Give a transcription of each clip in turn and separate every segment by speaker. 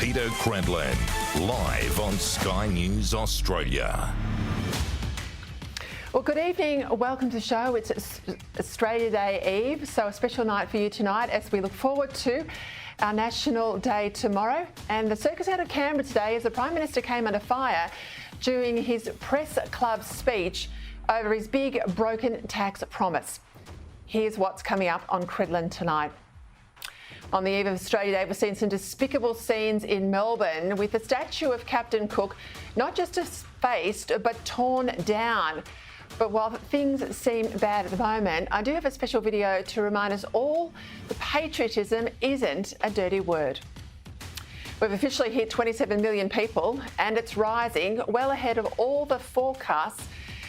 Speaker 1: Peter Credlin, live on Sky News Australia.
Speaker 2: Well, good evening. Welcome to the show. It's Australia Day Eve, so a special night for you tonight as we look forward to our National Day tomorrow. And the circus out of Canberra today as the Prime Minister came under fire during his press club speech over his big broken tax promise. Here's what's coming up on Credlin tonight. On the eve of Australia Day, we've seen some despicable scenes in Melbourne with the statue of Captain Cook not just defaced but torn down. But while things seem bad at the moment, I do have a special video to remind us all that patriotism isn't a dirty word. We've officially hit 27 million people and it's rising, well ahead of all the forecasts.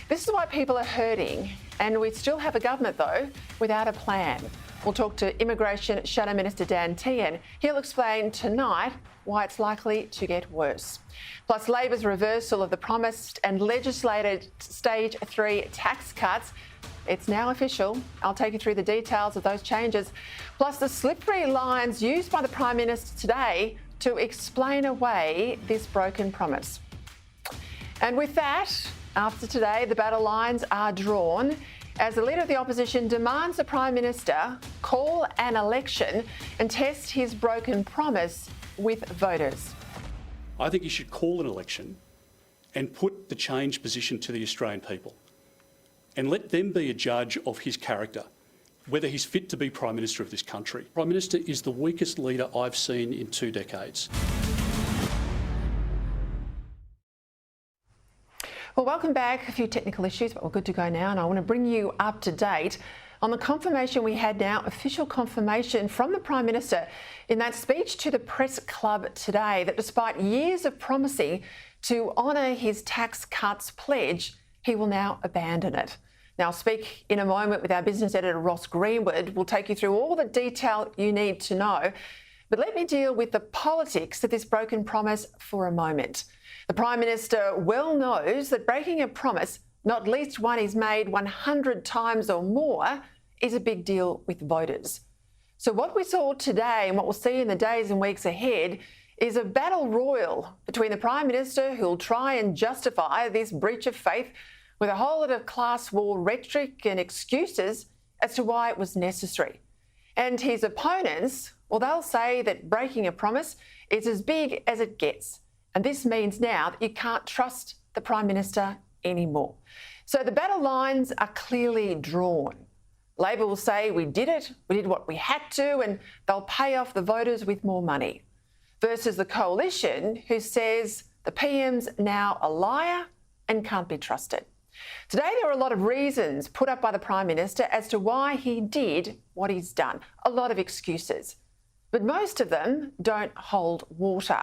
Speaker 2: This is why people are hurting, and we still have a government, though, without a plan. We'll talk to Immigration Minister Dan Tehan. He'll explain tonight why it's likely to get worse. Plus, Labor's reversal of the promised and legislated Stage 3 tax cuts. It's now official. I'll take you through the details of those changes. Plus, the slippery lines used by the Prime Minister today to explain away this broken promise. And with that, after today, the battle lines are drawn as the Leader of the Opposition demands the Prime Minister call an election and test his broken promise with voters.
Speaker 3: I think he should call an election and put the change position to the Australian people and let them be a judge of his character, whether he's fit to be Prime Minister of this country. Prime Minister is the weakest leader I've seen in 2 decades.
Speaker 2: Well, welcome back. A few technical issues, but we're good to go now. And I want to bring you up to date on the confirmation we had now, official confirmation from the Prime Minister in that speech to the press club today that despite years of promising to honour his tax cuts pledge, he will now abandon it. Now, I'll speak in a moment with our business editor, Ross Greenwood. We'll take you through all the detail you need to know. But let me deal with the politics of this broken promise for a moment. The Prime Minister well knows that breaking a promise, not least one he's made 100 times or more, is a big deal with voters. So what we saw today and what we'll see in the days and weeks ahead is a battle royal between the Prime Minister, who'll try and justify this breach of faith with a whole lot of class war rhetoric and excuses as to why it was necessary. And his opponents, well, they'll say that breaking a promise is as big as it gets. And this means now that you can't trust the Prime Minister anymore. So the battle lines are clearly drawn. Labor will say we did it, we did what we had to, and they'll pay off the voters with more money. Versus the coalition, who says the PM's now a liar and can't be trusted. Today there are a lot of reasons put up by the Prime Minister as to why he did what he's done. A lot of excuses. But most of them don't hold water.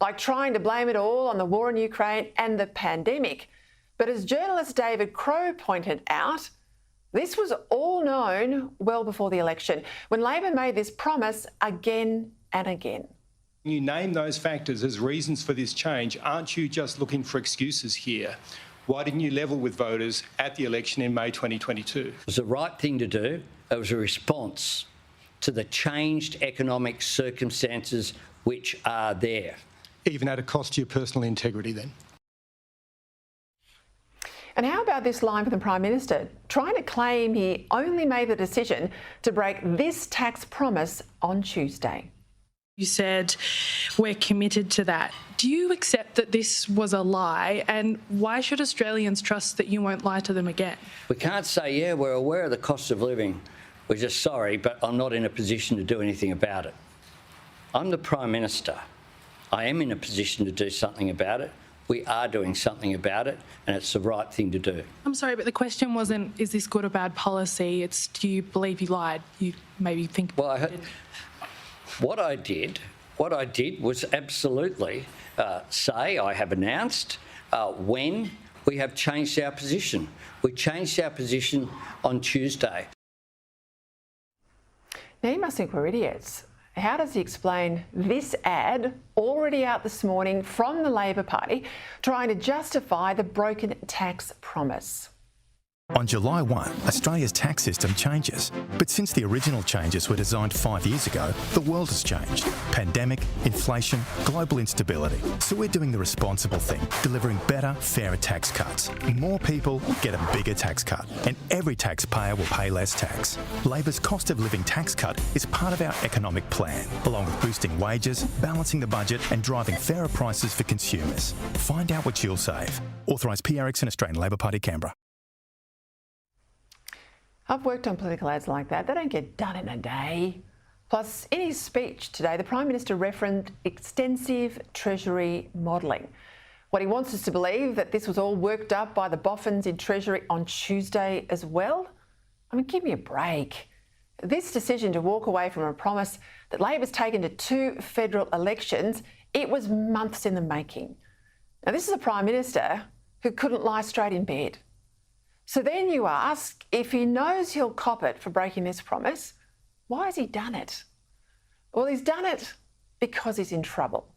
Speaker 2: Like trying to blame it all on the war in Ukraine and the pandemic. But as journalist David Crowe pointed out, this was all known well before the election, when Labor made this promise again and again.
Speaker 4: You name those factors as reasons for this change. Aren't you just looking for excuses here? Why didn't you level with voters at the election in May 2022?
Speaker 5: It was the right thing to do. It was a response to the changed economic circumstances which are there.
Speaker 4: Even at a cost to your personal integrity then?
Speaker 2: And how about this line from the Prime Minister, trying to claim he only made the decision to break this tax promise on Tuesday?
Speaker 6: You said, we're committed to that. Do you accept that this was a lie? And why should Australians trust that you won't lie to them again?
Speaker 5: We can't say, yeah, we're aware of the cost of living. We're just sorry, but I'm not in a position to do anything about it. I'm the Prime Minister. I am in a position to do something about it. We are doing something about it, and it's the right thing to do.
Speaker 6: I'm sorry, but the question wasn't, is this good or bad policy? It's, do you believe you lied? You maybe think...
Speaker 5: Well, what I did was absolutely say, I have announced when we have changed our position. We changed our position on Tuesday.
Speaker 2: Now, you must think we're idiots. How does he explain this ad, already out this morning from the Labor Party, trying to justify the broken tax promise?
Speaker 7: On July 1, Australia's tax system changes. But since the original changes were designed 5 years ago, the world has changed. Pandemic, inflation, global instability. So we're doing the responsible thing, delivering better, fairer tax cuts. More people get a bigger tax cut, and every taxpayer will pay less tax. Labor's cost of living tax cut is part of our economic plan, along with boosting wages, balancing the budget and driving fairer prices for consumers. Find out what you'll save. Authorised P. Erickson, Australian Labor Party, Canberra.
Speaker 2: I've worked on political ads like that. They don't get done in a day. Plus, in his speech today, the Prime Minister referenced extensive Treasury modelling. What he wants us to believe, that this was all worked up by the boffins in Treasury on Tuesday as well? I mean, give me a break. This decision to walk away from a promise that Labor's taken to 2 federal elections, it was months in the making. Now, this is a Prime Minister who couldn't lie straight in bed. So then you ask, if he knows he'll cop it for breaking this promise, why has he done it? Well, he's done it because he's in trouble.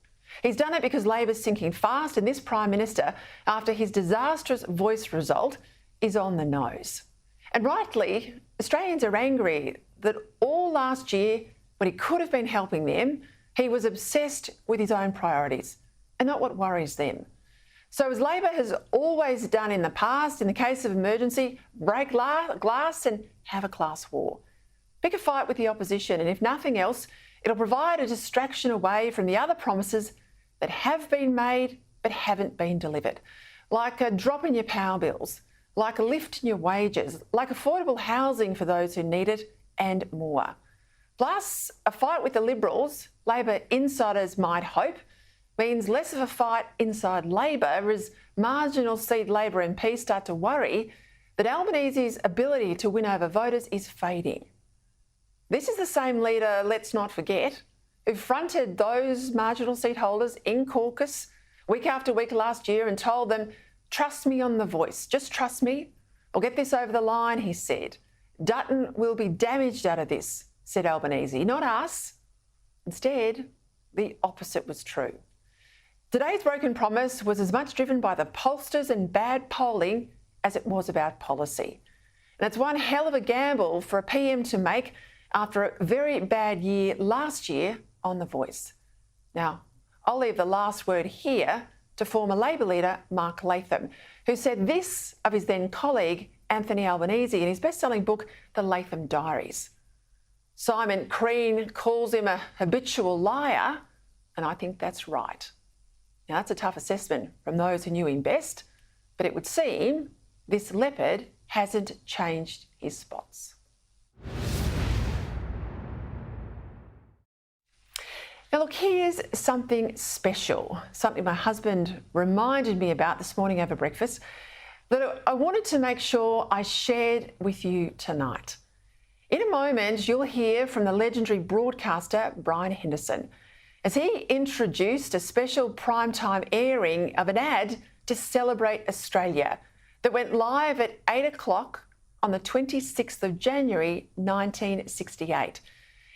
Speaker 2: He's done it because Labor's sinking fast, and this Prime Minister, after his disastrous voice result, is on the nose. And rightly, Australians are angry that all last year, when he could have been helping them, he was obsessed with his own priorities and not what worries them. So as Labor has always done in the past, in the case of emergency, break glass and have a class war. Pick a fight with the opposition, and if nothing else, it'll provide a distraction away from the other promises that have been made but haven't been delivered, like a drop in your power bills, like a lift in your wages, like affordable housing for those who need it, and more. Plus, a fight with the Liberals, Labor insiders might hope, means less of a fight inside Labor as marginal seat Labor MPs start to worry that Albanese's ability to win over voters is fading. This is the same leader, let's not forget, who fronted those marginal seat holders in caucus week after week last year and told them, trust me on the voice, just trust me, I'll get this over the line, he said. Dutton will be damaged out of this, said Albanese, not us. Instead, the opposite was true. Today's broken promise was as much driven by the pollsters and bad polling as it was about policy. And it's one hell of a gamble for a PM to make after a very bad year last year on The Voice. Now, I'll leave the last word here to former Labor leader Mark Latham, who said this of his then colleague Anthony Albanese in his best-selling book, The Latham Diaries. Simon Crean calls him a habitual liar, and I think that's right. Now, that's a tough assessment from those who knew him best, but it would seem this leopard hasn't changed his spots. Now, look, here's something special, something my husband reminded me about this morning over breakfast that I wanted to make sure I shared with you tonight. In a moment, you'll hear from the legendary broadcaster Brian Henderson as he introduced a special primetime airing of an ad to celebrate Australia that went live at 8 o'clock on the 26th of January 1968.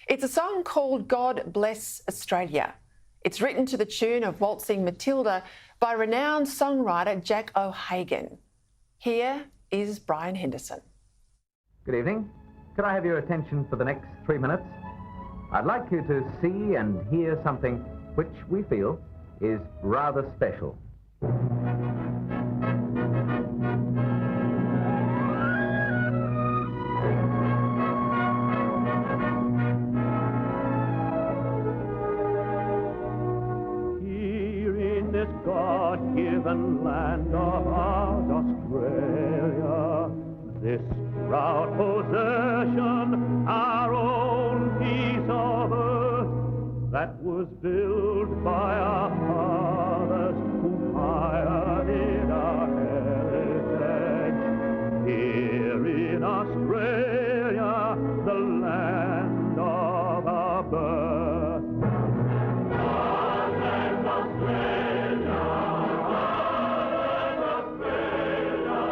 Speaker 2: It's a song called God Bless Australia. It's written to the tune of Waltzing Matilda by renowned songwriter Jack O'Hagan. Here is Brian Henderson.
Speaker 8: Good evening. Could I have your attention for the next 3 minutes? I'd like you to see and hear something which we feel is rather special.
Speaker 9: Here in this God-given land of ours, Australia, this proud possession, our own piece of earth, that was built by our fathers who pioneered our heritage. Here in Australia, the land of our birth. God bless Australia, God bless Australia,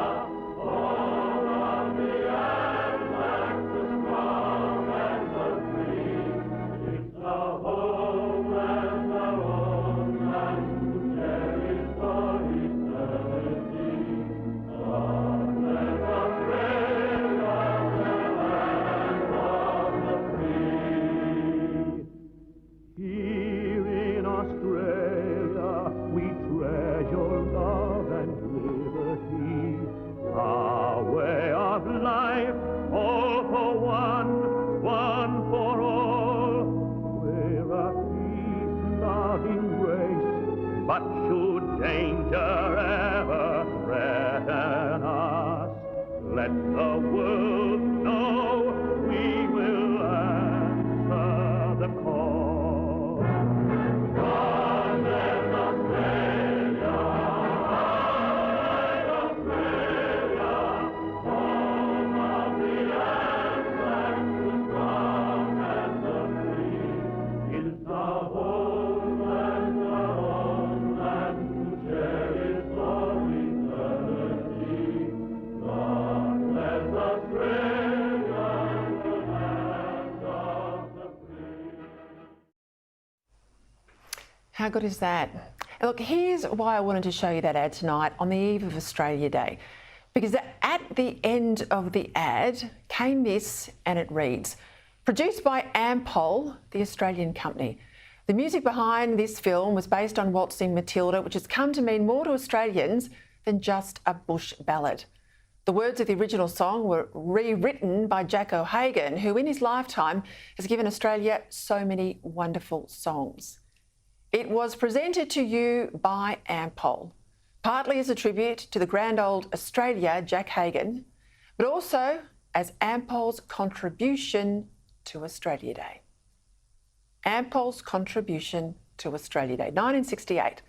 Speaker 9: all of the Anzacs, the strong and the free. It's a homeland, our own land, to cherish for eternity. God bless Australia.
Speaker 2: How good is that? And look, here's why I wanted to show you that ad tonight on the eve of Australia Day. Because at the end of the ad came this, and it reads, produced by Ampol, the Australian company. The music behind this film was based on Waltzing Matilda, which has come to mean more to Australians than just a bush ballad. The words of the original song were rewritten by Jack O'Hagan, who in his lifetime has given Australia so many wonderful songs. It was presented to you by Ampol, partly as a tribute to the grand old Australia, Jack Hagan, but also as Ampol's contribution to Australia Day. Ampol's contribution to Australia Day, 1968.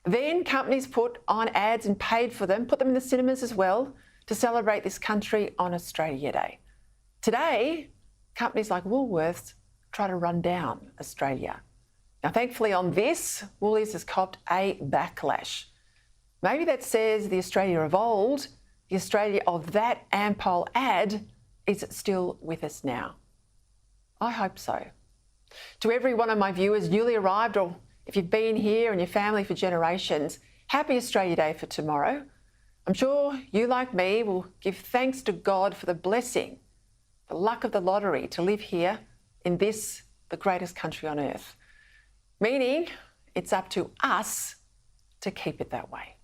Speaker 2: Then companies put on ads and paid for them, put them in the cinemas as well, to celebrate this country on Australia Day. Today, companies like Woolworths try to run down Australia. Now, thankfully on this, Woolies has copped a backlash. Maybe that says the Australia of old, the Australia of that Ampol ad, is still with us now. I hope so. To every one of my viewers newly arrived, or if you've been here and your family for generations, happy Australia Day for tomorrow. I'm sure you, like me, will give thanks to God for the blessing, the luck of the lottery to live here in this, the greatest country on earth. Meaning it's up to us to keep it that way.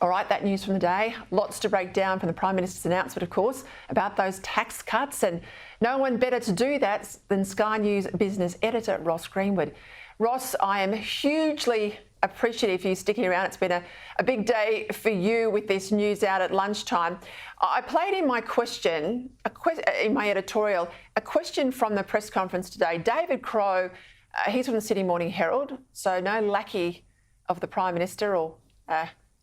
Speaker 2: All right, that news from the day. Lots to break down from the Prime Minister's announcement, of course, about those tax cuts, and no one better to do that than Sky News business editor Ross Greenwood. Ross, I am hugely appreciative for you sticking around. It's been a big day for you with this news out at lunchtime. I played in my question, in my editorial, a question from the press conference today. David Crowe, he's from the Sydney Morning Herald, so no lackey of the Prime Minister, or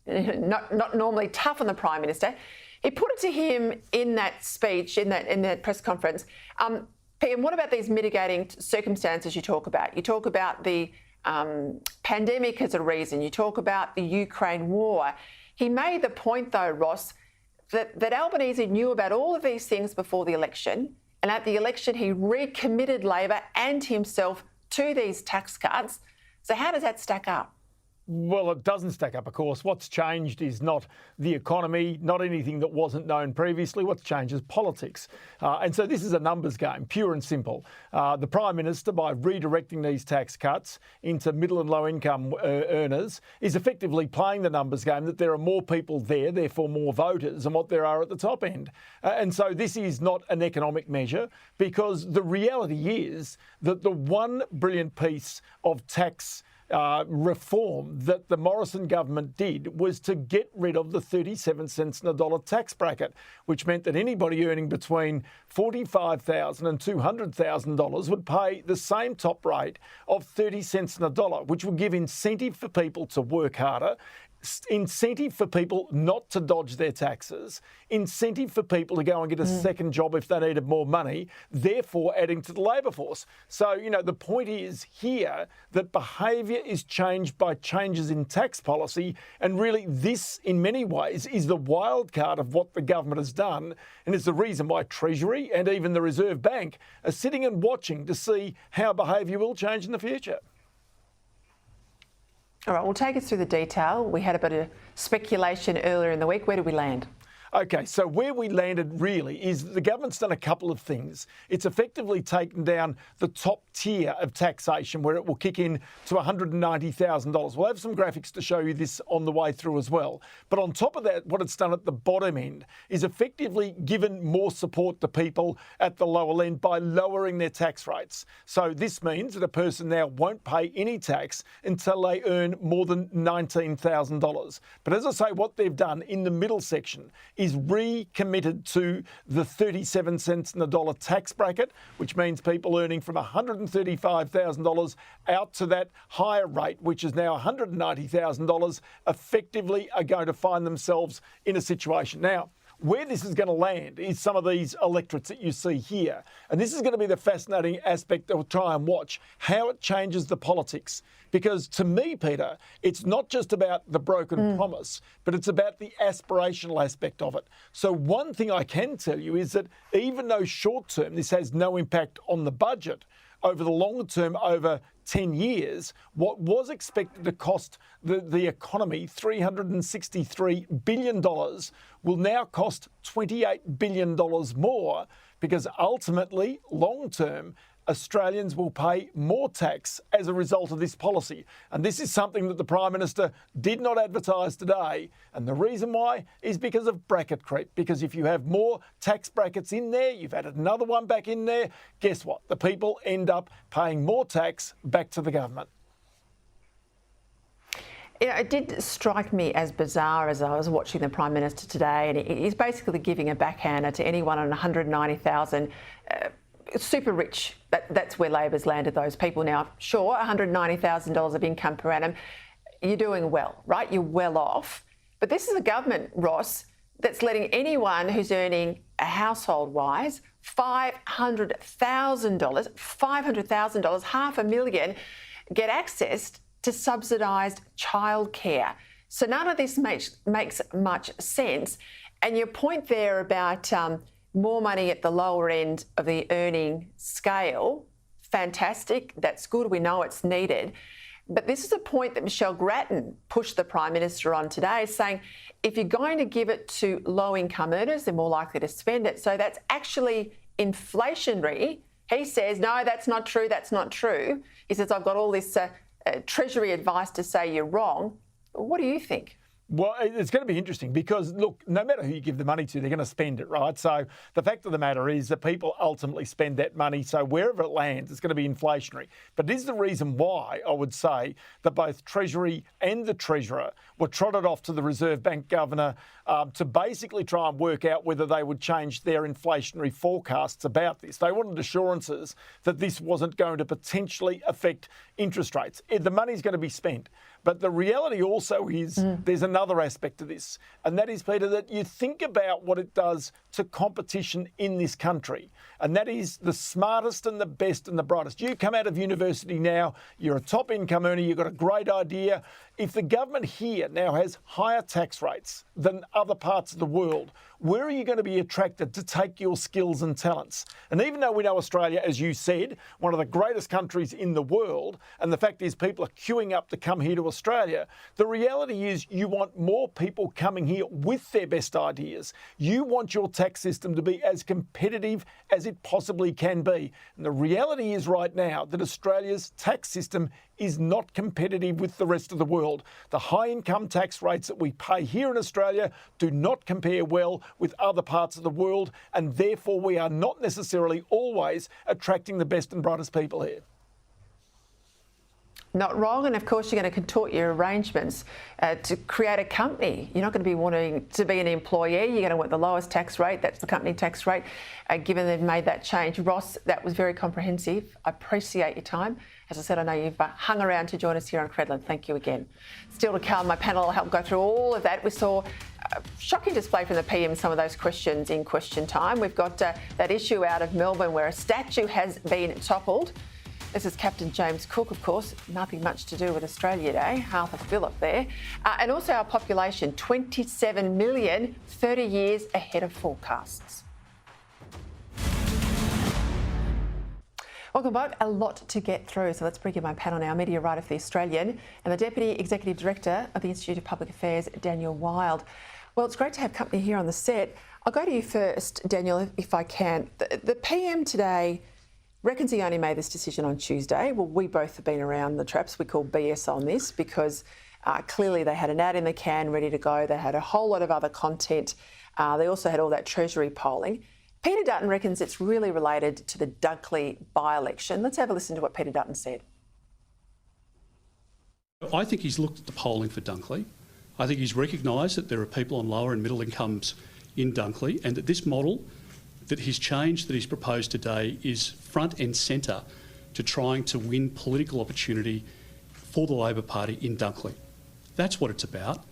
Speaker 2: not normally tough on the Prime Minister. He put it to him in that speech, in that press conference. PM, what about these mitigating circumstances you talk about? You talk about the pandemic as a reason. You talk about the Ukraine war. He made the point, though, Ross, that Albanese knew about all of these things before the election, and at the election he recommitted Labor and himself to these tax cuts. So how does that stack up?
Speaker 10: Well, it doesn't stack up, of course. What's changed is not the economy, not anything that wasn't known previously. What's changed is politics. And so this is a numbers game, pure and simple. The Prime Minister, by redirecting these tax cuts into middle and low income earners, is effectively playing the numbers game that there are more people there, therefore more voters, than what there are at the top end. And so this is not an economic measure, because the reality is that the one brilliant piece of tax reform that the Morrison government did was to get rid of the 37 cents in a dollar tax bracket, which meant that anybody earning between $45,000 and $200,000 would pay the same top rate of 30 cents in a dollar, which would give incentive for people to work harder, incentive for people not to dodge their taxes, incentive for people to go and get a second job if they needed more money, therefore adding to the labour force. So, you know, the point is here that behaviour is changed by changes in tax policy, and really this, in many ways, is the wild card of what the government has done, and it's the reason why Treasury and even the Reserve Bank are sitting and watching to see how behaviour will change in the future.
Speaker 2: All right, well, take us through the detail. We had a bit of speculation earlier in the week. Where did we land?
Speaker 10: Okay, so where we landed really is the government's done a couple of things. It's effectively taken down the top tier of taxation, where it will kick in to $190,000. We'll have some graphics to show you this on the way through as well. But on top of that, what it's done at the bottom end is effectively given more support to people at the lower end by lowering their tax rates. So this means that a person now won't pay any tax until they earn more than $19,000. But as I say, what they've done in the middle section is recommitted to the 37 cents in the dollar tax bracket, which means people earning from $135,000 out to that higher rate, which is now $190,000, effectively are going to find themselves in a situation. Now, where this is going to land is some of these electorates that you see here. And this is going to be the fascinating aspect that we'll try and watch, how it changes the politics. Because to me, Peter, it's not just about the broken promise, but it's about the aspirational aspect of it. So one thing I can tell you is that even though short term this has no impact on the budget, over the longer term, over 10 years, what was expected to cost the economy $363 billion will now cost $28 billion more, because ultimately, long term, Australians will pay more tax as a result of this policy. And this is something that the Prime Minister did not advertise today. And the reason why is because of bracket creep. Because if you have more tax brackets in there, you've added another one back in there, guess what? The people end up paying more tax back to the government.
Speaker 2: Yeah, it did strike me as bizarre as I was watching the Prime Minister today, and he's basically giving a backhander to anyone on 190,000 super rich. That's where Labor's landed those people now. Sure, $190,000 of income per annum, you're doing well, right? You're well off. But this is a government, Ross, that's letting anyone who's earning a household-wise $500,000, $500,000, $500,000, get access to subsidised childcare. So none of this makes much sense. And your point there about more money at the lower end of the earning scale, fantastic, that's good, we know it's needed. But this is a point that Michelle Grattan pushed the Prime Minister on today, saying if you're going to give it to low-income earners, they're more likely to spend it. So that's actually inflationary. He says, no, that's not true, that's not true. He says, I've got all this Treasury advice to say you're wrong. What do you think?
Speaker 10: Well, it's going to be interesting because, look, no matter who you give the money to, they're going to spend it, right? So the fact of the matter is that people ultimately spend that money. So wherever it lands, it's going to be inflationary. But this is the reason why I would say that both Treasury and the Treasurer were trotted off to the Reserve Bank Governor to basically try and work out whether they would change their inflationary forecasts about this. They wanted assurances that this wasn't going to potentially affect interest rates. The money's going to be spent. But the reality also is there's another aspect to this, and that is, Peter, that you think about what it does to competition in this country, and that is the smartest and the best and the brightest. You come out of university now, you're a top income earner, you've got a great idea. If the government here now has higher tax rates than other parts of the world, where are you going to be attracted to take your skills and talents? And even though we know Australia, as you said, one of the greatest countries in the world, and the fact is people are queuing up to come here to Australia, the reality is you want more people coming here with their best ideas. You want your tax system to be as competitive as it possibly can be. And the reality is right now that Australia's tax system is not competitive with the rest of the world. The high income tax rates that we pay here in Australia do not compare well with other parts of the world, and therefore we are not necessarily always attracting the best and brightest people here.
Speaker 2: Not wrong, and of course you're going to contort your arrangements to create a company. You're not going to be wanting to be an employee. You're going to want the lowest tax rate. That's the company tax rate, given they've made that change. Ross, that was very comprehensive. I appreciate your time. As I said, I know you've hung around to join us here on Credlin. Thank you again. Still to come, my panel will help go through all of that. We saw a shocking display from the PM, some of those questions in question time. We've got that issue out of Melbourne where a statue has been toppled. This is Captain James Cook, of course, nothing much to do with Australia Day, Arthur Phillip there. And also our population, 27 million, 30 years ahead of forecasts. Welcome back. A lot to get through, so let's bring in my panel now. Media writer for The Australian and the Deputy Executive Director of the Institute of Public Affairs, Daniel Wild. Well, it's great to have company here on the set. I'll go to you first, Daniel, if I can. The PM today reckons he only made this decision on Tuesday. Well, we both have been around the traps. We call BS on this because clearly they had an ad in the can ready to go. They had a whole lot of other content. They also had all that Treasury polling. Peter Dutton reckons it's really related to the Dunkley by-election. Let's have a listen to what Peter Dutton said.
Speaker 3: I think he's looked at the polling for Dunkley. I think he's recognised that there are people on lower and middle incomes in Dunkley, and that this model, that his change that he's proposed today, is front and centre to trying to win political opportunity for the Labor Party in Dunkley. That's what it's about.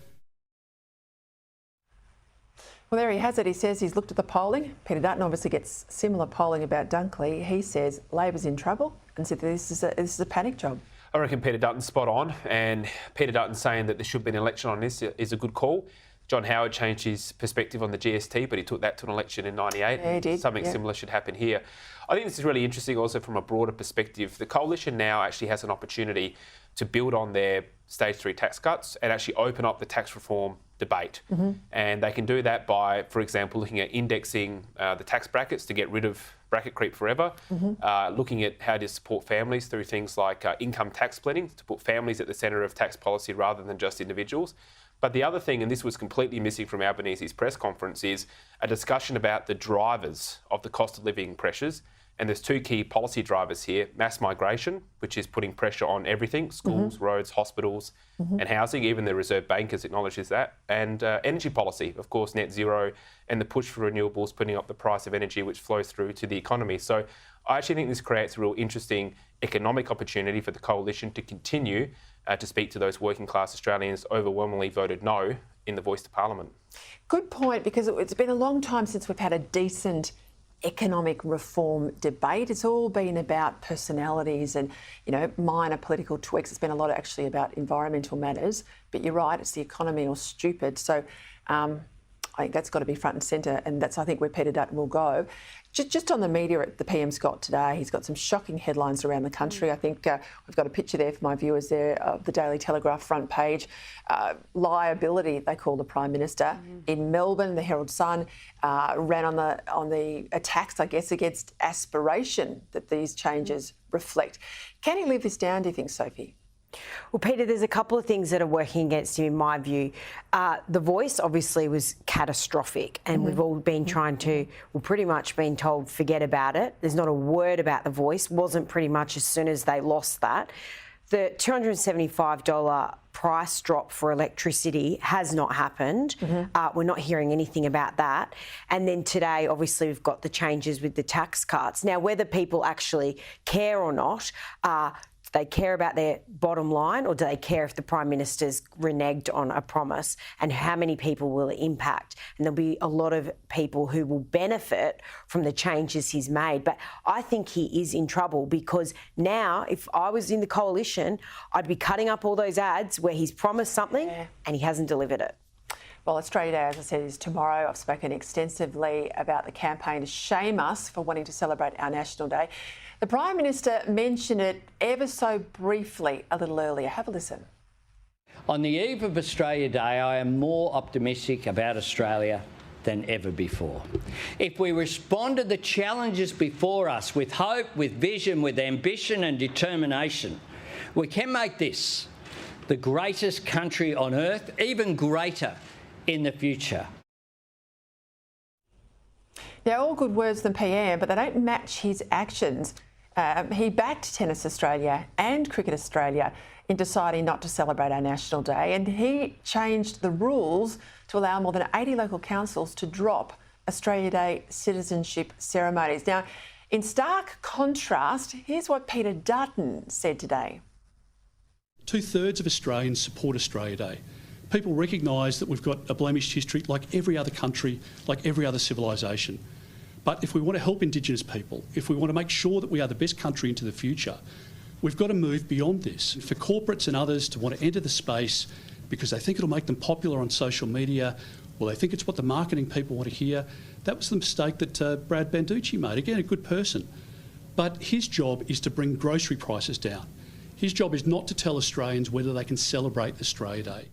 Speaker 2: Well, there he has it. He says he's looked at the polling. Peter Dutton obviously gets similar polling about Dunkley. He says Labor's in trouble and said that this is a panic job.
Speaker 11: I reckon Peter Dutton's spot on, and Peter Dutton saying that there should be an election on this is a good call. John Howard changed his perspective on the GST, but he took that to an election in '98.
Speaker 2: Yeah, he did.
Speaker 11: Something similar should happen here. I think this is really interesting also from a broader perspective. The coalition now actually has an opportunity to build on their stage 3 tax cuts and actually open up the tax reform debate. And they can do that by, for example, looking at indexing the tax brackets to get rid of bracket creep forever, looking at how to support families through things like income tax splitting to put families at the centre of tax policy rather than just individuals. But the other thing, and this was completely missing from Albanese's press conference, is a discussion about the drivers of the cost of living pressures. And there's 2 key policy drivers here: mass migration, which is putting pressure on everything, schools, roads, hospitals and housing. Even the Reserve Bank has acknowledged that. And energy policy, of course, net zero and the push for renewables, putting up the price of energy, which flows through to the economy. So I actually think this creates a real interesting economic opportunity for the coalition to continue to speak to those working class Australians overwhelmingly voted no in the voice to Parliament.
Speaker 2: Good point, because it's been a long time since we've had a decent economic reform debate. It's all been about personalities and, minor political tweaks. It's been a lot actually about environmental matters. But you're right, it's the economy or stupid. So I think that's got to be front and centre, and that's, I think, where Peter Dutton will go. Just on the media the PM's got today, he's got some shocking headlines around the country. I think we've got a picture there for my viewers there of the Daily Telegraph front page. Liability, they call the Prime Minister. In Melbourne, the Herald Sun ran on the attacks, I guess, against aspiration that these changes reflect. Can he live this down, do you think, Sophie?
Speaker 12: Well, Peter, there's a couple of things that are working against him in my view. The Voice obviously was catastrophic, and we've all been pretty much been told forget about it. There's not a word about The Voice. Wasn't pretty much as soon as they lost that. The $275 price drop for electricity has not happened. We're not hearing anything about that. And then today, obviously, we've got the changes with the tax cuts. Now, whether people actually care or not, do they care about their bottom line, or do they care if the Prime Minister's reneged on a promise, and how many people will it impact? And there'll be a lot of people who will benefit from the changes he's made. But I think he is in trouble, because now, if I was in the coalition, I'd be cutting up all those ads where he's promised something and he hasn't delivered it.
Speaker 2: Well, Australia Day, as I said, is tomorrow. I've spoken extensively about the campaign to shame us for wanting to celebrate our National Day. The Prime Minister mentioned it ever so briefly a little earlier. Have a listen.
Speaker 5: On the eve of Australia Day, I am more optimistic about Australia than ever before. If we respond to the challenges before us with hope, with vision, with ambition and determination, we can make this the greatest country on earth, even greater in the future.
Speaker 2: Now, all good words from PM, but they don't match his actions. He backed Tennis Australia and Cricket Australia in deciding not to celebrate our National Day, and he changed the rules to allow more than 80 local councils to drop Australia Day citizenship ceremonies. Now, in stark contrast, here's what Peter Dutton said today.
Speaker 3: 2/3 of Australians support Australia Day. People recognise that we've got a blemished history like every other country, like every other civilisation. But if we want to help Indigenous people, if we want to make sure that we are the best country into the future, we've got to move beyond this. For corporates and others to want to enter the space because they think it'll make them popular on social media, or they think it's what the marketing people want to hear, that was the mistake that Brad Banducci made. Again, a good person. But his job is to bring grocery prices down. His job is not to tell Australians whether they can celebrate Australia Day.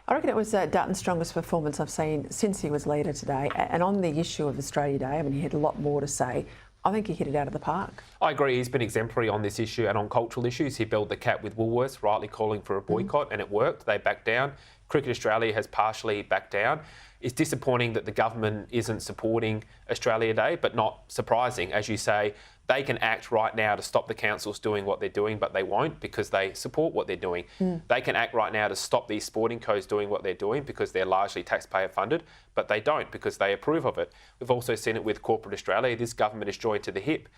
Speaker 2: I reckon it was Dutton's strongest performance I've seen since he was leader today. And on the issue of Australia Day, I mean, he had a lot more to say. I think he hit it out of the park.
Speaker 11: I agree. He's been exemplary on this issue and on cultural issues. He built the cap with Woolworths, rightly calling for a boycott, and it worked. They backed down. Cricket Australia has partially backed down. It's disappointing that the government isn't supporting Australia Day, but not surprising. As you say, they can act right now to stop the councils doing what they're doing, but they won't because they support what they're doing. They can act right now to stop these sporting codes doing what they're doing because they're largely taxpayer funded, but they don't because they approve of it. We've also seen it with corporate Australia. This government is joined to the hip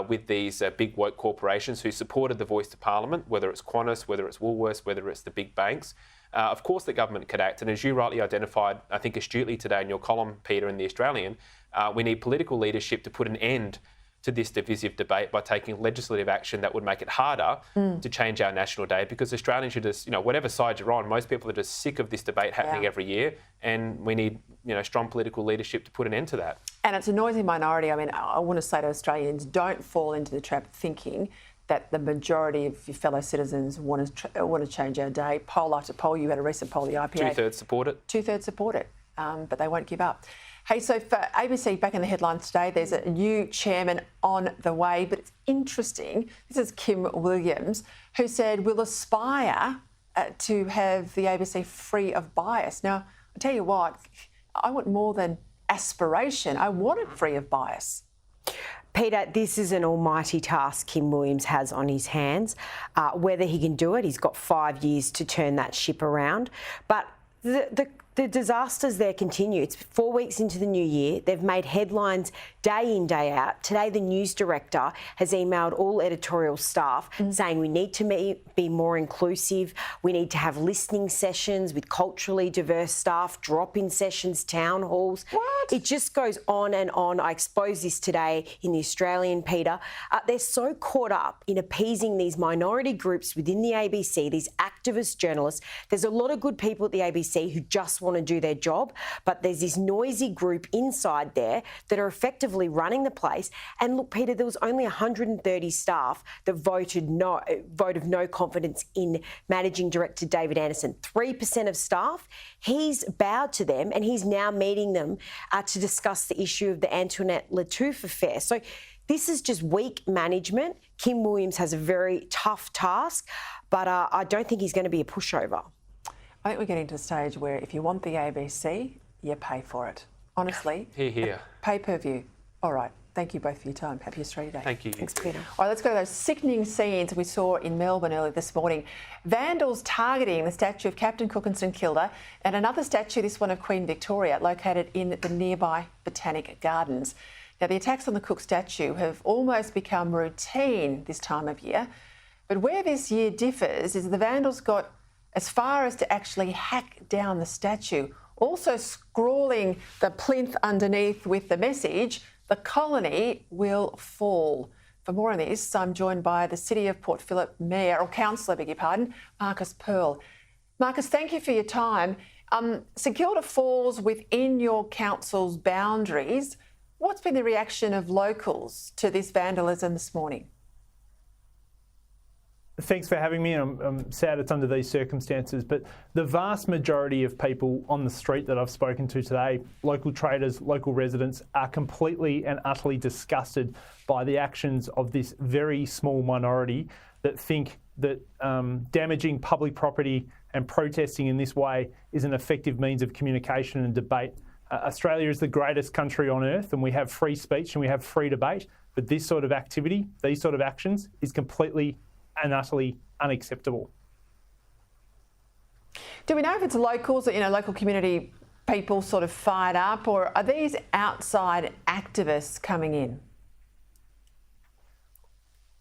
Speaker 11: with these big woke corporations who supported the voice to Parliament, whether it's Qantas, whether it's Woolworths, whether it's the big banks. Of course, the government could act, and as you rightly identified, I think astutely today in your column, Peter, in The Australian, we need political leadership to put an end to this divisive debate by taking legislative action that would make it harder to change our National Day, because Australians should just, whatever side you're on, most people are just sick of this debate happening every year, and we need, strong political leadership to put an end to that. And
Speaker 2: it's a noisy minority. I mean, I want to say to Australians, don't fall into the trap of thinking that the majority of your fellow citizens want to change our day. Poll after poll, you had a recent poll, the IPA.
Speaker 11: 2/3 support it.
Speaker 2: 2/3 support it, but they won't give up. Hey, so for ABC, back in the headlines today, there's a new chairman on the way, but it's interesting. This is Kim Williams, who said, we'll aspire to have the ABC free of bias. Now, I'll tell you what, I want more than aspiration. I want it free of bias.
Speaker 12: Peter, this is an almighty task Kim Williams has on his hands. Whether he can do it, he's got 5 years to turn that ship around. But the disasters there continue. It's 4 weeks into the new year. They've made headlines day in, day out. Today, the news director has emailed all editorial staff saying we need to be more inclusive. We need to have listening sessions with culturally diverse staff, drop-in sessions, town halls. What? It just goes on and on. I exposed this today in The Australian, Peter. They're so caught up in appeasing these minority groups within the ABC, these activist journalists. There's a lot of good people at the ABC who just want to do their job, but there's this noisy group inside there that are effectively running the place. And look, Peter, there was only 130 staff that voted vote of no confidence in Managing Director David Anderson. 3% of staff. He's bowed to them, and he's now meeting them to discuss the issue of the Antoinette Lattouf affair. So this is just weak management. Kim Williams has a very tough task, but I don't think he's going to be a pushover.
Speaker 2: I think we're getting to a stage where if you want the ABC, you pay for it. Honestly.
Speaker 11: Hear, hear.
Speaker 2: Pay per view. All right. Thank you both for your time. Happy Australia Day.
Speaker 11: Thank you.
Speaker 12: Thanks, Peter.
Speaker 2: All right, let's go to those sickening scenes we saw in Melbourne earlier this morning. Vandals targeting the statue of Captain Cook and St Kilda, and another statue, this one of Queen Victoria, located in the nearby Botanic Gardens. Now, the attacks on the Cook statue have almost become routine this time of year. But where this year differs is the vandals got as far as to actually hack down the statue, also scrawling the plinth underneath with the message, "The colony will fall." For more on this, I'm joined by the City of Port Phillip Mayor, or Councillor, beg your pardon, Marcus Pearl. Marcus, thank you for your time. St Kilda falls within your council's boundaries. What's been the reaction of locals to this vandalism this morning?
Speaker 13: Thanks for having me. I'm sad it's under these circumstances, but the vast majority of people on the street that I've spoken to today, local traders, local residents, are completely and utterly disgusted by the actions of this very small minority that think that damaging public property and protesting in this way is an effective means of communication and debate. Australia is the greatest country on earth, and we have free speech and we have free debate, but this sort of activity, these sort of actions, is completely and utterly unacceptable.
Speaker 2: Do we know if it's locals, local community people sort of fired up, or are these outside activists coming in?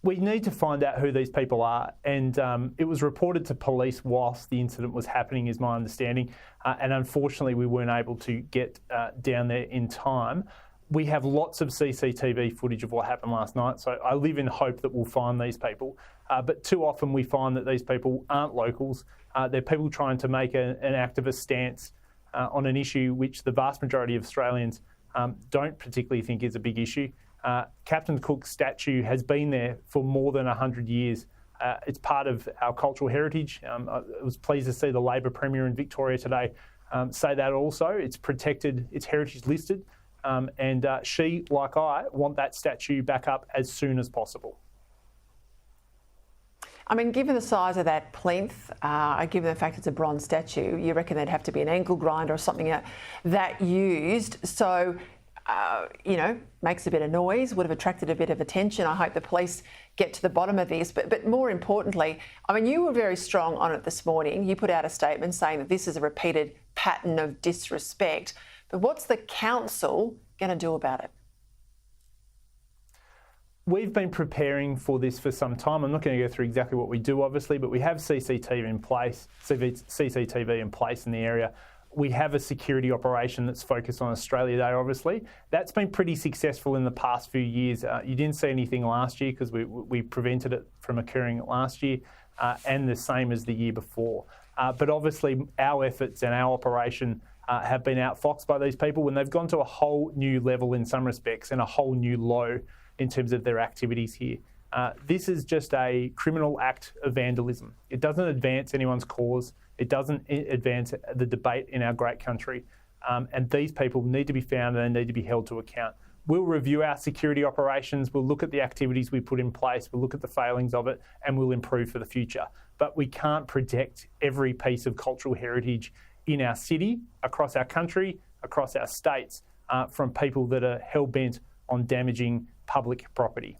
Speaker 13: We need to find out who these people are, and it was reported to police whilst the incident was happening, is my understanding, and unfortunately we weren't able to get down there in time. We have lots of CCTV footage of what happened last night, so I live in hope that we'll find these people. But too often we find that these people aren't locals. They're people trying to make an activist stance on an issue which the vast majority of Australians don't particularly think is a big issue. Captain Cook's statue has been there for more than 100 years. It's part of our cultural heritage. I was pleased to see the Labor Premier in Victoria today say that also. It's protected, it's heritage listed. And she, like I, want that statue back up as soon as possible.
Speaker 2: I mean, given the size of that plinth, given the fact it's a bronze statue, you reckon there'd have to be an angle grinder or something that used. So, makes a bit of noise, would have attracted a bit of attention. I hope the police get to the bottom of this. But more importantly, I mean, you were very strong on it this morning. You put out a statement saying that this is a repeated pattern of disrespect. But what's the council going to do about it?
Speaker 13: We've been preparing for this for some time. I'm not going to go through exactly what we do, obviously, but we have CCTV in place in the area. We have a security operation that's focused on Australia Day, obviously. That's been pretty successful in the past few years. You didn't see anything last year because we prevented it from occurring last year, and the same as the year before. But obviously our efforts and our operation have been outfoxed by these people when they've gone to a whole new level in some respects and a whole new low in terms of their activities here. This is just a criminal act of vandalism. It doesn't advance anyone's cause. It doesn't advance the debate in our great country. And these people need to be found and they need to be held to account. We'll review our security operations. We'll look at the activities we put in place. We'll look at the failings of it and we'll improve for the future. But we can't protect every piece of cultural heritage in our city, across our country, across our states, from people that are hell-bent on damaging public property.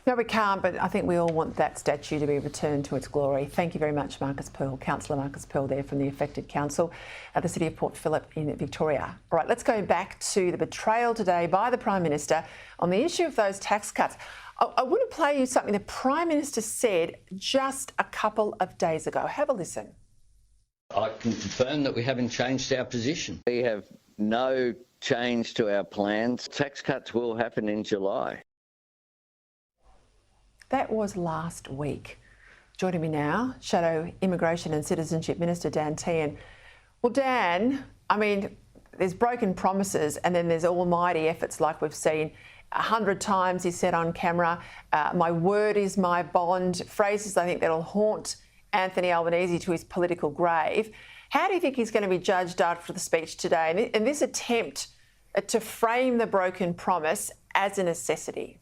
Speaker 2: No, we can't, but I think we all want that statue to be returned to its glory. Thank you very much, Marcus Pearl, Councillor Marcus Pearl there from the affected council at the City of Port Phillip in Victoria. All right, let's go back to the betrayal today by the Prime Minister on the issue of those tax cuts. I want to play you something the Prime Minister said just a couple of days ago. Have a listen.
Speaker 5: I can confirm that we haven't changed our position.
Speaker 14: We have no change to our plans. Tax cuts will happen in July.
Speaker 2: That was last week. Joining me now, Shadow Immigration and Citizenship Minister Dan Tehan. Well, Dan, I mean, there's broken promises and then there's almighty efforts like we've seen 100 times, he said on camera. My word is my bond. Phrases I think that'll haunt Anthony Albanese to his political grave. How do you think he's going to be judged after the speech today and this attempt to frame the broken promise as a necessity?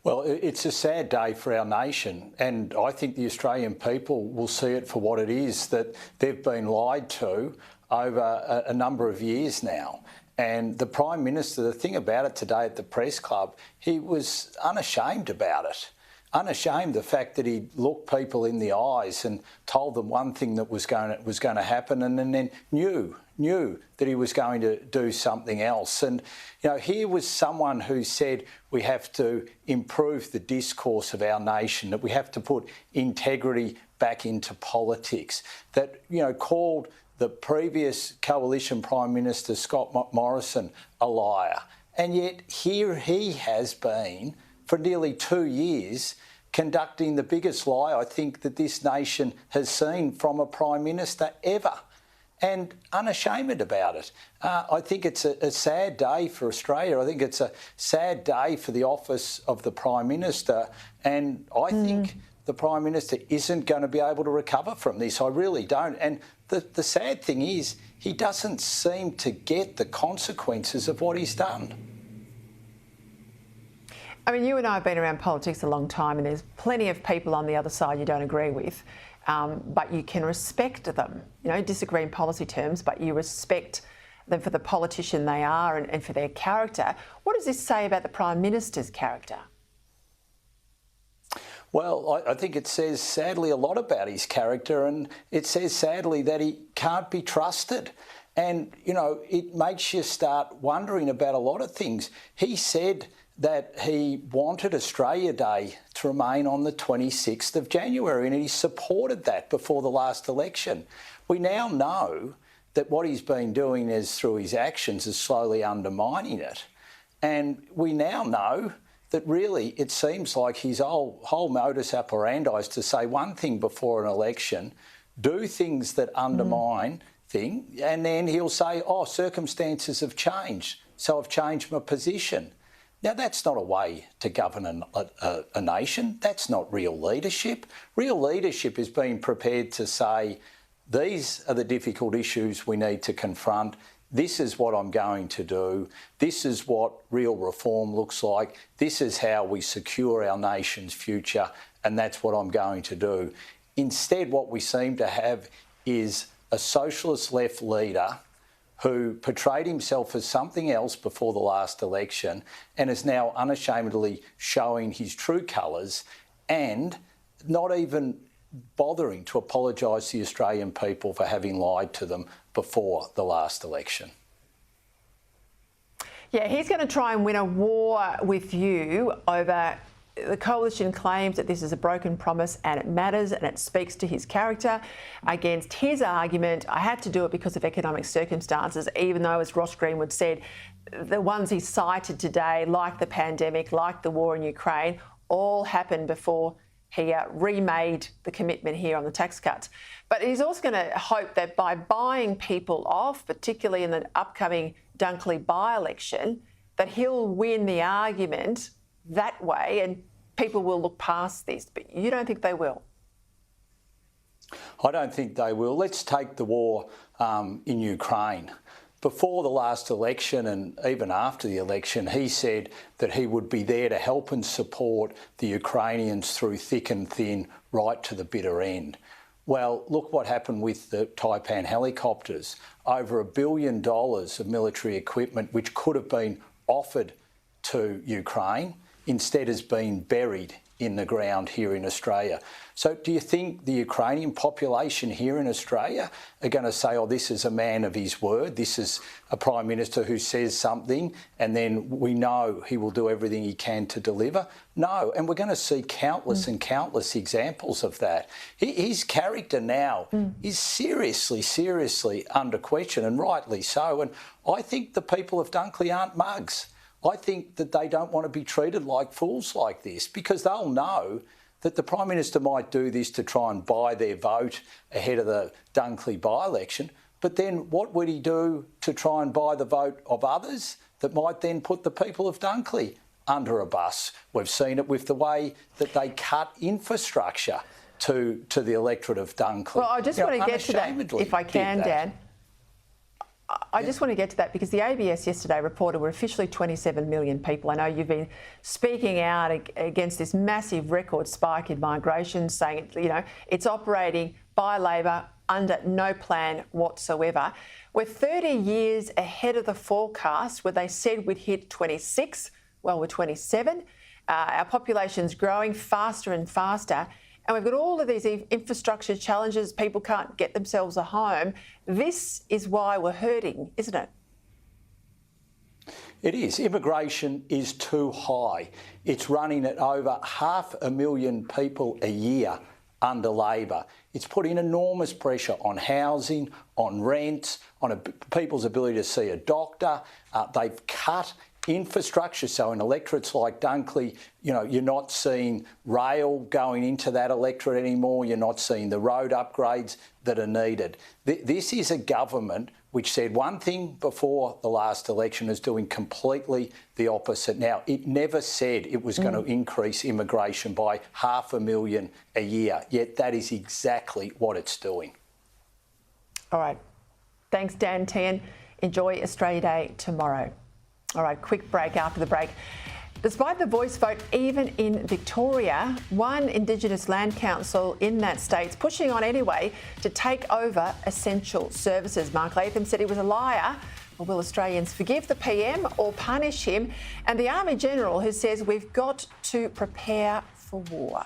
Speaker 15: Well, it's a sad day for our nation, and I think the Australian people will see it for what it is, that they've been lied to over a number of years now. And the Prime Minister, the thing about it today at the press club, he was unashamed about it. Unashamed the fact that he looked people in the eyes and told them one thing that was going to happen, and then knew that he was going to do something else. And you know, here was someone who said we have to improve the discourse of our nation, that we have to put integrity back into politics, that called the previous coalition Prime Minister Scott Morrison a liar, and yet here he has been for nearly 2 years conducting the biggest lie I think that this nation has seen from a Prime Minister ever, and unashamed about it. I think it's a sad day for Australia. I think it's a sad day for the office of the Prime Minister, and I think the Prime Minister isn't going to be able to recover from this. I really don't. And the sad thing is he doesn't seem to get the consequences of what he's done.
Speaker 2: I mean, you and I have been around politics a long time and there's plenty of people on the other side you don't agree with, but you can respect them. Disagree in policy terms, but you respect them for the politician they are and for their character. What does this say about the Prime Minister's character?
Speaker 15: Well, I think it says sadly a lot about his character, and it says sadly that he can't be trusted. And, it makes you start wondering about a lot of things. He said that he wanted Australia Day to remain on the 26th of January, and he supported that before the last election. We now know that what he's been doing is, through his actions, is slowly undermining it. And we now know that really it seems like his whole modus operandi is to say one thing before an election, do things that undermine things, and then he'll say, circumstances have changed, so I've changed my position. Now, that's not a way to govern a nation. That's not real leadership. Real leadership is being prepared to say, these are the difficult issues we need to confront. This is what I'm going to do. This is what real reform looks like. This is how we secure our nation's future, and that's what I'm going to do. Instead, what we seem to have is a socialist left leader who portrayed himself as something else before the last election and is now unashamedly showing his true colours and not even bothering to apologise to the Australian people for having lied to them before the last election.
Speaker 2: Yeah, he's going to try and win a war with you over the coalition claims that this is a broken promise and it matters and it speaks to his character. Against his argument, I had to do it because of economic circumstances, even though, as Ross Greenwood said, the ones he cited today, like the pandemic, like the war in Ukraine, all happened before he remade the commitment here on the tax cuts. But he's also going to hope that by buying people off, particularly in the upcoming Dunkley by-election, that he'll win the argument that way and people will look past this. But you don't think they will?
Speaker 15: I don't think they will. Let's take the war in Ukraine. Before the last election and even after the election, he said that he would be there to help and support the Ukrainians through thick and thin, right to the bitter end. Well, look what happened with the Taipan helicopters. Over $1 billion of military equipment, which could have been offered to Ukraine, instead has been buried in the ground here in Australia. So do you think the Ukrainian population here in Australia are going to say, oh, this is a man of his word, this is a Prime Minister who says something and then we know he will do everything he can to deliver? No, and we're going to see countless and countless examples of that. His character now is seriously under question, and rightly so. And I think the people of Dunkley aren't mugs. I think that they don't want to be treated like fools like this, because they'll know that the Prime Minister might do this to try and buy their vote ahead of the Dunkley by-election, but then what would he do to try and buy the vote of others that might then put the people of Dunkley under a bus? We've seen it with the way that they cut infrastructure to the electorate of Dunkley.
Speaker 2: Well, I just want to get to that, if I can, Dan. I just want to get to that because the ABS yesterday reported we're officially 27 million people. I know you've been speaking out against this massive record spike in migration, saying, you know, it's operating by Labor under no plan whatsoever. We're 30 years ahead of the forecast where they said we'd hit 26. Well, we're 27. Our population's growing faster and faster. And we've got all of these infrastructure challenges. People can't get themselves a home. This is why we're hurting, isn't it?
Speaker 15: It is. Immigration is too high. It's running at over 500,000 people a year under Labor. It's putting enormous pressure on housing, on rents, on people's ability to see a doctor. They've cut infrastructure. So in electorates like Dunkley, you know, you're not seeing rail going into that electorate anymore. You're not seeing the road upgrades that are needed. This is a government which said one thing before the last election is doing completely the opposite now. It never said it was going to increase immigration by 500,000 a year, yet that is exactly what it's doing.
Speaker 2: All right. Thanks, Dan Tehan. Enjoy Australia Day tomorrow. All right, quick break after the break. Despite the voice vote, even in Victoria, one Indigenous land council in that state's pushing on anyway to take over essential services. Mark Latham said he was a liar. Well, will Australians forgive the PM or punish him? And the Army General who says we've got to prepare for war.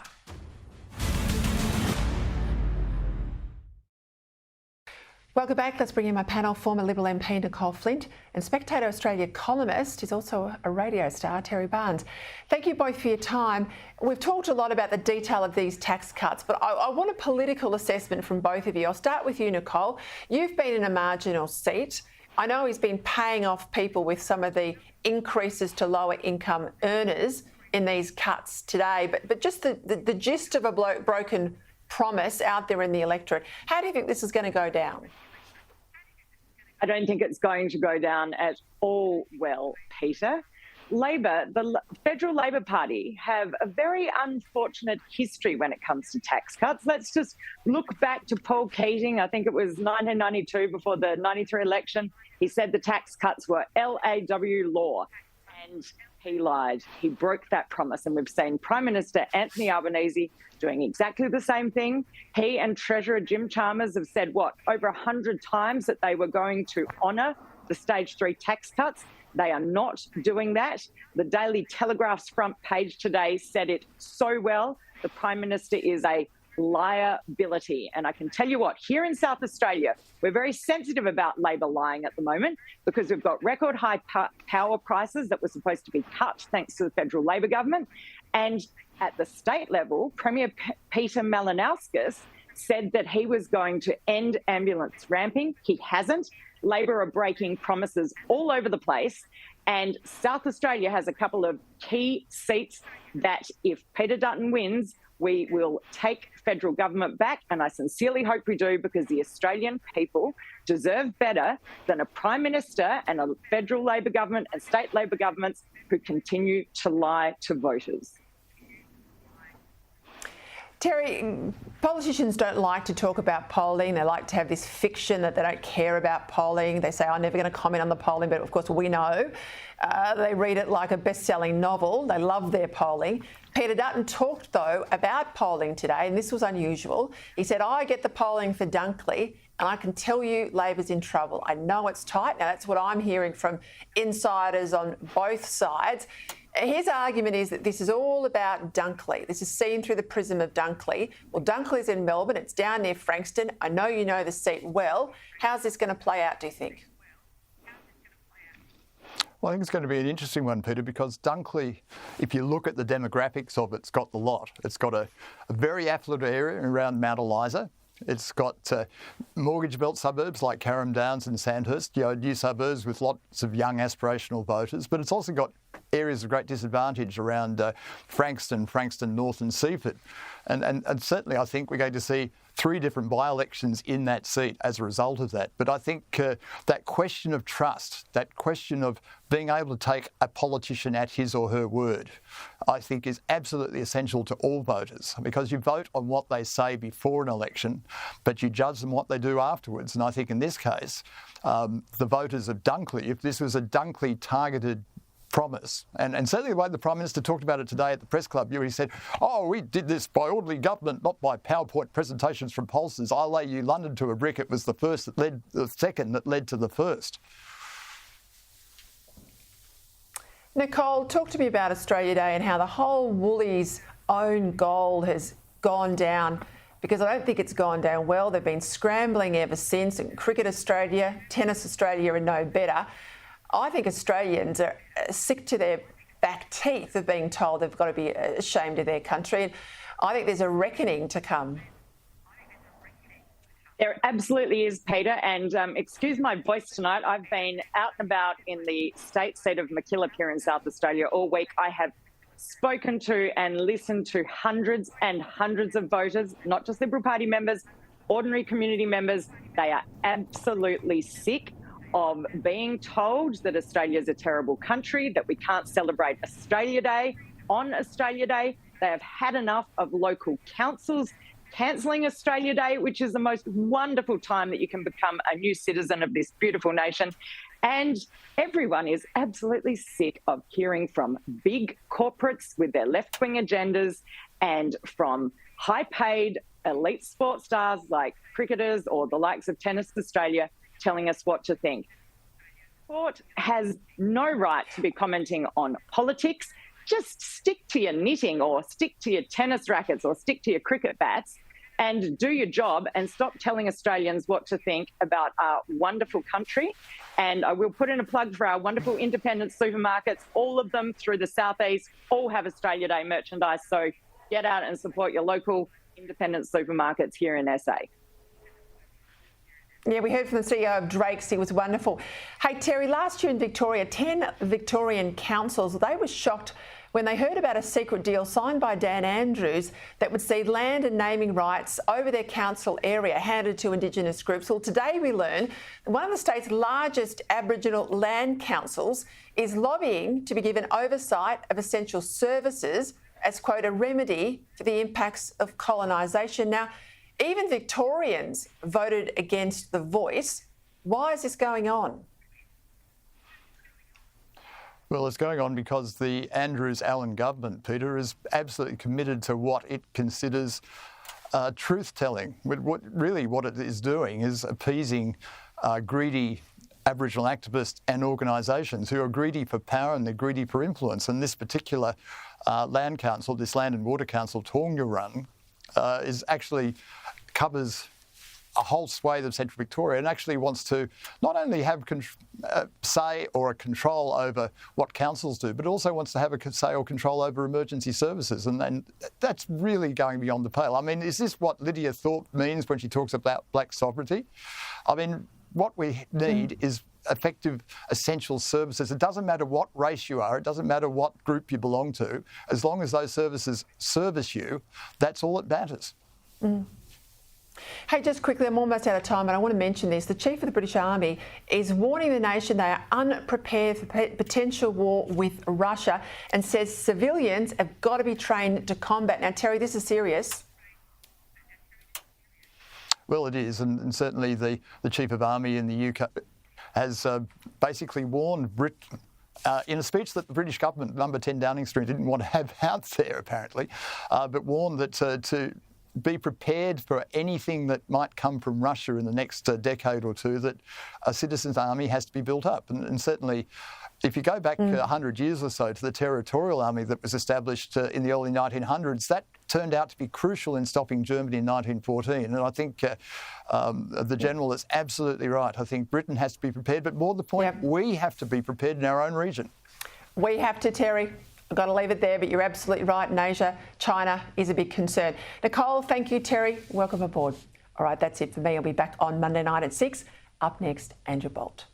Speaker 2: Welcome back. Let's bring in my panel, former Liberal MP Nicole Flint and Spectator Australia columnist, who's also a radio star, Terry Barnes. Thank you both for your time. We've talked a lot about the detail of these tax cuts, but I want a political assessment from both of you. I'll start with you, Nicole. You've been in a marginal seat. I know he's been paying off people with some of the increases to lower income earners in these cuts today, but just the gist of a broken promise out there in the electorate. How do you think this is going to go down?
Speaker 16: I don't think it's going to go down at all well, Peter. Labor, the Federal Labor Party, have a very unfortunate history when it comes to tax cuts. Let's just look back to Paul Keating. I think it was 1992 before the 93 election. He said the tax cuts were LAW law, and he lied. He broke that promise, and we've seen Prime Minister Anthony Albanese doing exactly the same thing. He and Treasurer Jim Chalmers have said, over 100 times that they were going to honour the Stage 3 tax cuts. They are not doing that. The Daily Telegraph's front page today said it so well. The Prime Minister is a liability. And I can tell you what, here in South Australia, we're very sensitive about Labor lying at the moment because we've got record high power prices that were supposed to be cut thanks to the federal Labor government. And at the state level, Premier Peter Malinauskas said that he was going to end ambulance ramping. He hasn't. Labor are breaking promises all over the place. And South Australia has a couple of key seats that if Peter Dutton wins, we will take federal government back. And I sincerely hope we do, because the Australian people deserve better than a Prime Minister and a federal Labor government and state Labor governments who continue to lie to voters.
Speaker 2: Terry, politicians don't like to talk about polling. They like to have this fiction that they don't care about polling. They say, I'm never going to comment on the polling, but of course we know. They read it like a best-selling novel. They love their polling. Peter Dutton talked, though, about polling today, and this was unusual. He said, I get the polling for Dunkley, and I can tell you Labor's in trouble. I know it's tight. Now, that's what I'm hearing from insiders on both sides. His argument is that this is all about Dunkley. This is seen through the prism of Dunkley. Well, Dunkley's in Melbourne. It's down near Frankston. I know you know the seat well. How's this going to play out, do you think?
Speaker 17: Well, I think it's going to be an interesting one, Peter, because Dunkley, if you look at the demographics of it, it's got the lot. It's got a very affluent area around Mount Eliza. It's got mortgage belt suburbs like Carrum Downs and Sandhurst, new suburbs with lots of young aspirational voters, but it's also got areas of great disadvantage around Frankston North and Seaford. And certainly I think we're going to see 3 different by-elections in that seat as a result of that. But I think that question of trust, that question of being able to take a politician at his or her word, I think is absolutely essential to all voters, because you vote on what they say before an election, but you judge them what they do afterwards. And I think in this case, the voters of Dunkley, if this was a Dunkley targeted promise, and certainly the way the Prime Minister talked about it today at the press club, he said, oh, we did this by orderly government, not by PowerPoint presentations from pollsters. I lay you London to a brick. It was the second that led to the first.
Speaker 2: Nicole, talk to me about Australia Day and how the whole Woolies own gold has gone down, because I don't think it's gone down well. They've been scrambling ever since, and Cricket Australia, Tennis Australia are no better. I think Australians are sick to their back teeth of being told they've got to be ashamed of their country. And I think there's a reckoning to come.
Speaker 16: There absolutely is, Peter. And excuse my voice tonight. I've been out and about in the state seat of Mackillop here in South Australia all week. I have spoken to and listened to hundreds and hundreds of voters, not just Liberal Party members, ordinary community members. They are absolutely sick of being told that Australia is a terrible country, that we can't celebrate Australia Day on Australia Day. They have had enough of local councils cancelling Australia Day, which is the most wonderful time that you can become a new citizen of this beautiful nation. And everyone is absolutely sick of hearing from big corporates with their left-wing agendas and from high-paid elite sports stars like cricketers or the likes of Tennis Australia telling us what to think. Sport has no right to be commenting on politics. Just stick to your knitting or stick to your tennis rackets or stick to your cricket bats and do your job, and stop telling Australians what to think about our wonderful country. And I will put in a plug for our wonderful independent supermarkets. All of them through the Southeast all have Australia Day merchandise. So get out and support your local independent supermarkets here in SA.
Speaker 2: Yeah, we heard from the CEO of Drake's. He was wonderful. Hey, Terry, last year in Victoria, 10 Victorian councils, they were shocked when they heard about a secret deal signed by Dan Andrews that would see land and naming rights over their council area handed to Indigenous groups. Well, today we learn that one of the state's largest Aboriginal land councils is lobbying to be given oversight of essential services as, quote, a remedy for the impacts of colonisation. Now, even Victorians voted against the Voice. Why is this going on?
Speaker 17: Well, it's going on because the Andrews-Allen government, Peter, is absolutely committed to what it considers truth-telling. What it is doing is appeasing greedy Aboriginal activists and organisations who are greedy for power and they're greedy for influence. And this particular land council, this Land and Water Council, Taunga run, actually covers a whole swathe of central Victoria and actually wants to not only have say or a control over what councils do, but also wants to have a say or control over emergency services. And that's really going beyond the pale. I mean, is this what Lydia Thorpe means when she talks about black sovereignty? I mean, what we need is effective essential services. It doesn't matter what race you are, it doesn't matter what group you belong to, as long as those services service you, that's all that matters.
Speaker 2: Hey, just quickly, I'm almost out of time, but I want to mention this. The Chief of the British Army is warning the nation they are unprepared for potential war with Russia and says civilians have got to be trained to combat. Now, Terry, this is serious.
Speaker 17: Well, it is, and certainly the Chief of Army in the UK has basically warned Britain in a speech that the British government, number 10 Downing Street, didn't want to have out there, apparently, but warned that to be prepared for anything that might come from Russia in the next decade or two, that a citizens' army has to be built up. And certainly, if you go back 100 years or so to the territorial army that was established in the early 1900s, that turned out to be crucial in stopping Germany in 1914. And I think the General is absolutely right. I think Britain has to be prepared, but more to the point, we have to be prepared in our own region. We have to, Terry. I've got to leave it there, but you're absolutely right. In Asia, China is a big concern. Nicole, thank you. Terry, welcome aboard. All right, that's it for me. I'll be back on Monday night at 6. Up next, Andrew Bolt.